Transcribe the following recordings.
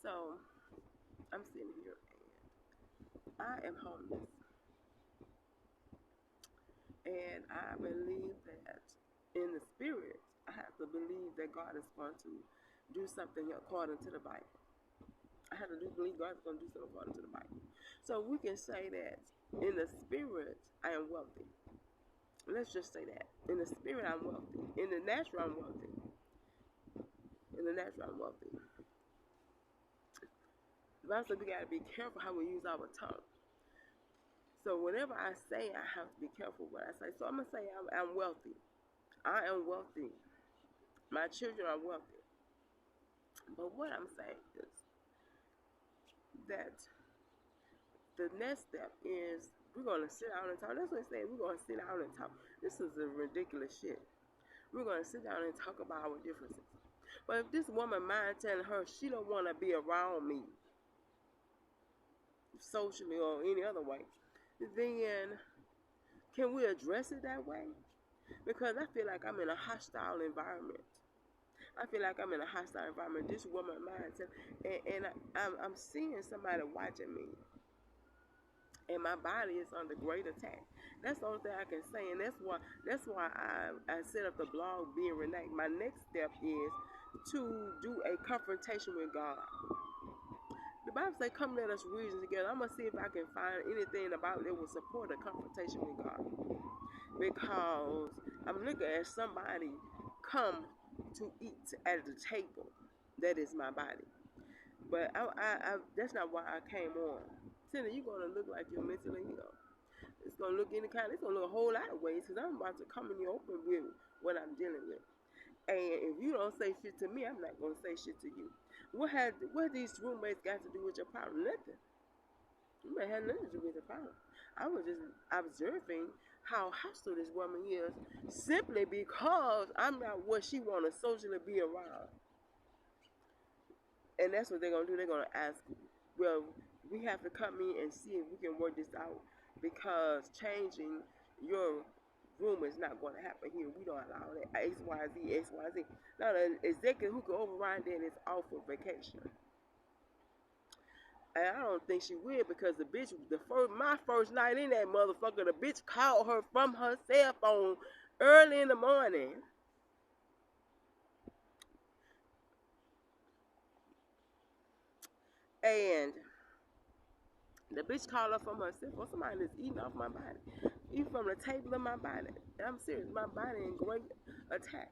So I'm sitting here and I am homeless. And I believe that in the spirit, I have to believe that God is going to do something according to the Bible. I have to believe God is going to do something according to the Bible. So we can say that in the spirit, I am wealthy. Let's just say that. In the spirit, I'm wealthy. In the natural, I'm wealthy. In the natural, I'm wealthy. The Bible says we got to be careful how we use our tongue. So whenever I say, I have to be careful what I say. So I'm going to say I'm wealthy. I am wealthy. My children are wealthy. But what I'm saying is that the next step is we're going to sit down and talk. That's what I'm saying. We're going to sit down and talk. This is a ridiculous shit. We're going to sit down and talk about our differences. But if this woman mind telling her she don't want to be around me socially or any other way, then can we address it that way? Because I feel like I'm in a hostile environment. I feel like I'm in a hostile environment. This woman mindset, and I'm seeing somebody watching me, and my body is under great attack. That's the only thing I can say, and that's why I set up the blog being Renee. My next step is to do a confrontation with God. The Bible says, "Come, let us reason together." I'm gonna see if I can find anything about that will support a confrontation with God, because I'm looking at somebody come to eat at the table. That is my body. But that's not why I came on. Cindy, you're going to look like you're mentally ill. It's going to look it's going to look a whole lot of ways, because I'm about to come in the open with what I'm dealing with. And if you don't say shit to me, I'm not going to say shit to you. What these roommates got to do with your problem? Nothing. You may have nothing to do with the problem. I was just observing how hostile this woman is, simply because I'm not what she want to socially be around. And that's what they're going to do. They're going to ask, well, we have to come in and see if we can work this out, because changing your room is not going to happen here. We don't allow that. X, Y, Z, X, Y, Z. Now, the executive who can override that is off for vacation. And I don't think she will, because the bitch, my first night in that motherfucker, the bitch called her from her cell phone early in the morning. And the bitch called her from her cell phone. Somebody that's eating off my body. Eating from the table of my body. And I'm serious, my body in great attack.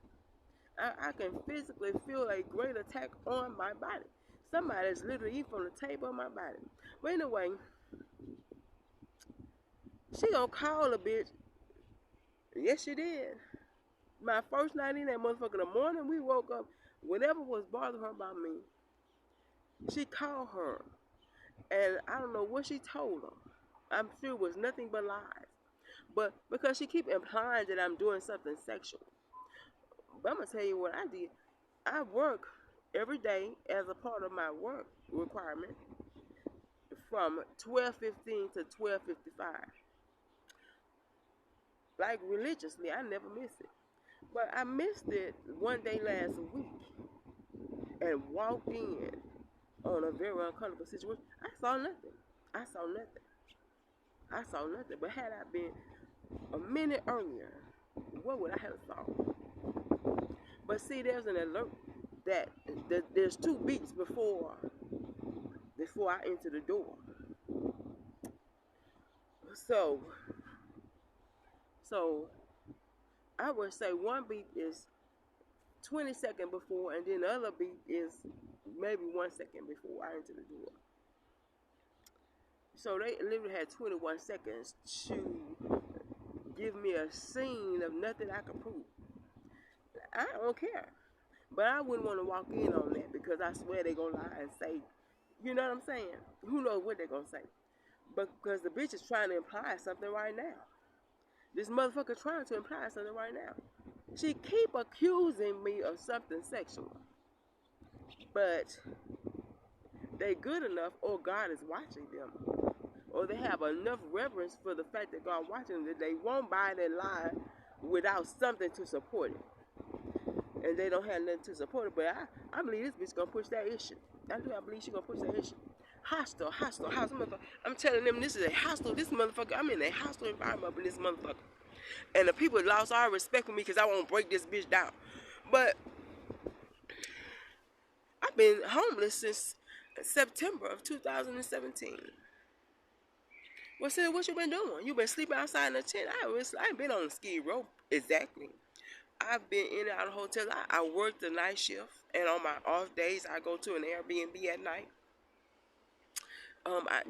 I can physically feel a great attack on my body. Somebody's literally eating from the table of my body. But anyway, she gonna call a bitch. Yes, she did. My first night in that motherfucker, the morning we woke up, whatever was bothering her about me, she called her. And I don't know what she told her. I'm sure it was nothing but lies. But because she keep implying that I'm doing something sexual. But I'm going to tell you what I did. I work every day as a part of my work requirement from 12:15 to 12:55. Like religiously, I never miss it. But I missed it one day last week and walked in on a very uncomfortable situation. I saw nothing. I saw nothing. I saw nothing. But had I been a minute earlier, what would I have saw? But see, there's an alert that there's 2 beats before I enter the door. So I would say one beat is 20 seconds before, and then the other beat is maybe 1 second before I enter the door. So they literally had 21 seconds to give me a scene of nothing I could prove. I don't care. But I wouldn't want to walk in on that, because I swear they're going to lie and say, you know what I'm saying? Who knows what they're going to say? But because the bitch is trying to imply something right now. This motherfucker trying to imply something right now. She keep accusing me of something sexual. But they good enough, or God is watching them. Or they have enough reverence for the fact that God watching them that they won't buy that lie without something to support it. and they don't have nothing to support it. But I believe this bitch gonna push that issue. I do. I believe she gonna push that issue. Hostile, motherfucker. I'm telling them this is a hostile. This motherfucker. I'm in a hostile environment with this motherfucker, and the people lost all respect for me because I won't break this bitch down. But I've been homeless since September of 2017. Well, Sid, what you been doing? You been sleeping outside in the tent. I ain't been on the ski rope exactly. I've been in and out of hotels. I work the night shift, and on my off days, I go to an Airbnb at night.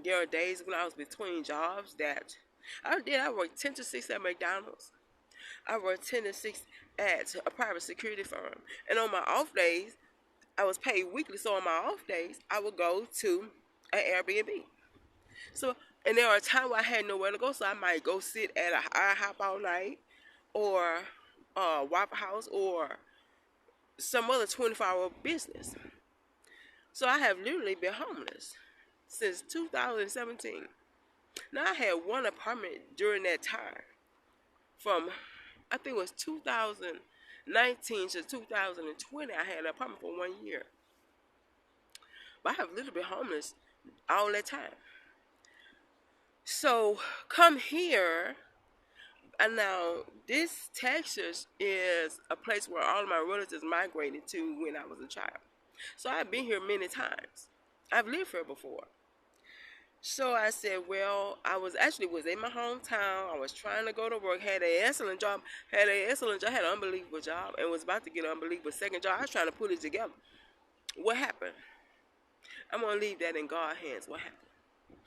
There are days when I was between jobs that I worked 10 to 6 at McDonald's. I worked 10 to 6 at a private security firm. And on my off days, I was paid weekly. So on my off days, I would go to an Airbnb. So, and there are times where I had nowhere to go, so I might go sit at a IHOP all night, or Waffle House, or some other 24-hour business. So I have literally been homeless since 2017. Now, I had one apartment during that time, from I think it was 2019 to 2020. I had an apartment for 1 year, but I have literally been homeless all that time. So come here, and now this Texas is a place where all of my relatives migrated to when I was a child. So I've been here many times. I've lived here before. So I said, well, I was in my hometown. I was trying to go to work, had an excellent job, had an unbelievable job, and was about to get an unbelievable second job. I was trying to put it together. What happened? I'm going to leave that in God's hands. What happened?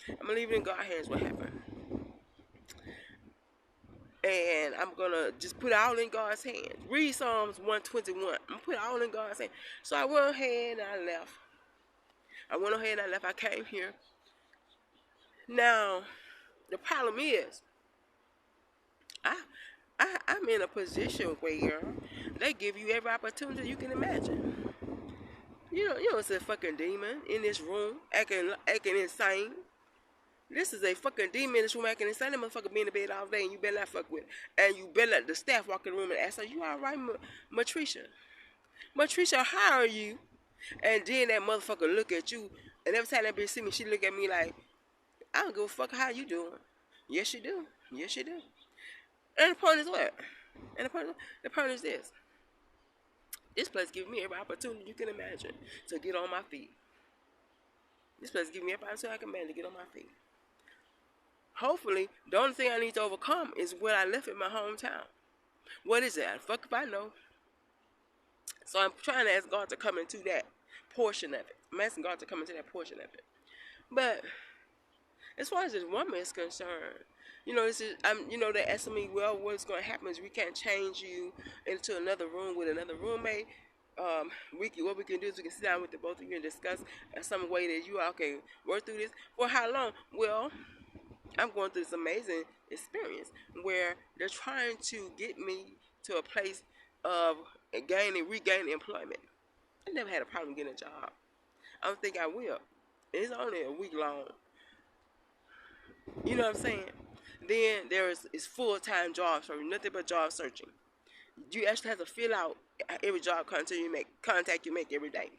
I'm going to leave it in God's hands. What happened? And I'm going to just put it all in God's hands. Read Psalms 121. I'm going to put it all in God's hands. So I went ahead and I left. I came here. Now, the problem is, I'm in a position where they give you every opportunity you can imagine. You know, it's a fucking demon in this room acting insane. This is a fucking demon in this room acting insane. That motherfucker be in the bed all day, and you better not fuck with it. And you better let the staff walk in the room and ask her, "You all right, Matricia? Matricia, how are you?" And then that motherfucker look at you, and every time that bitch see me, she look at me like, "I don't give a fuck how you doing." Yes, you do. Yes, you do. And the point is what? And the point is this. This place gives me every opportunity you can imagine to get on my feet. This place gives me every opportunity I can imagine to get on my feet. Hopefully, the only thing I need to overcome is what I left in my hometown. What is it? Fuck if I know. So I'm trying to ask God to come into that portion of it. I'm asking God to come into that portion of it. But as far as this woman is concerned, they're asking me, well, what's going to happen is we can't change you into another room with another roommate. What we can do is we can sit down with the both of you and discuss some way that you all can work through this. For how long? Well, I'm going through this amazing experience where they're trying to get me to a place of regaining employment. I never had a problem getting a job. I don't think I will. It's only a week long. You know what I'm saying? Then it's full-time job searching, nothing but job searching. You actually have to fill out every job contact you make every day.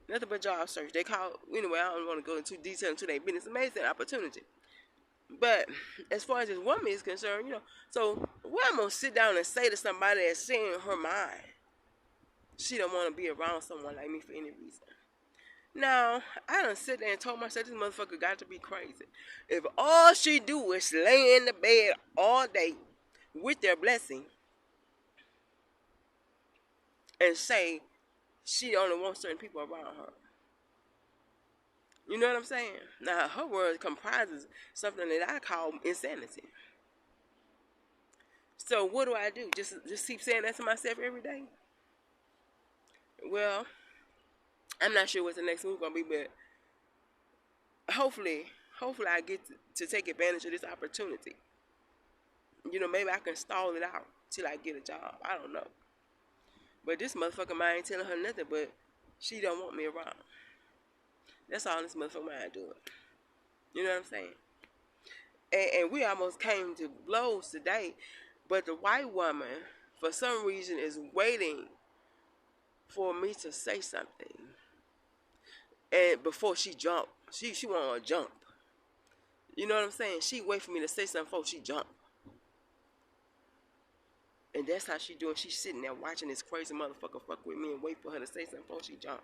Nothing but job search. I don't want to go into detail into that business. Amazing opportunity. But as far as this woman is concerned, so what I'm going to sit down and say to somebody that's saying in her mind, she don't want to be around someone like me for any reason. Now, I done sit there and told myself this motherfucker got to be crazy. If all she do is lay in the bed all day with their blessing and say she only wants certain people around her. You know what I'm saying? Now, her word comprises something that I call insanity. So what do I do? Just keep saying that to myself every day? Well, I'm not sure what the next move gonna be, but hopefully I get to take advantage of this opportunity. Maybe I can stall it out till I get a job. I don't know. But this motherfucker mind ain't telling her nothing, but she don't want me around. That's all this motherfucker mind doing. You know what I'm saying? And we almost came to blows today, but the white woman, for some reason, is waiting for me to say something, and before she jump, she want to jump. You know what I'm saying? She wait for me to say something before she jump. And that's how she doing. She's sitting there watching this crazy motherfucker fuck with me and wait for her to say something before she jump.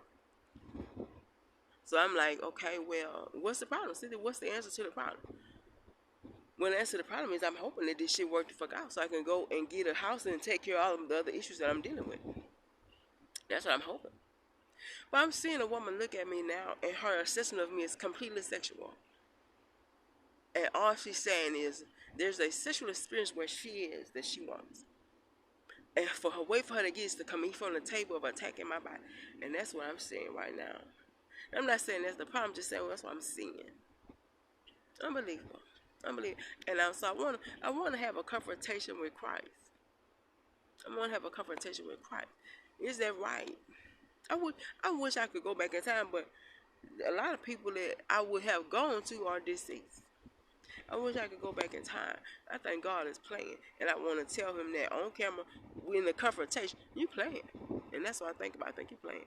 So I'm like, okay, well, what's the problem? See, what's the answer to the problem? Well, the answer to the problem is I'm hoping that this shit work the fuck out so I can go and get a house and take care of all of the other issues that I'm dealing with. That's what I'm hoping. But I'm seeing a woman look at me now, and her assessment of me is completely sexual. And all she's saying is there's a sexual experience where she is that she wants. And for her, wait for her to get to come eat from the table of attacking my body. And that's what I'm seeing right now. I'm not saying that's the problem, I'm just saying, well, that's what I'm seeing. Unbelievable. Unbelievable. And so I want to have a confrontation with Christ. I want to have a confrontation with Christ. Is that right? I wish I could go back in time, but a lot of people that I would have gone to are deceased. I wish I could go back in time. I think God is playing, and I want to tell him that on camera, we in the confrontation, you playing, and that's what I think about. I think you playing.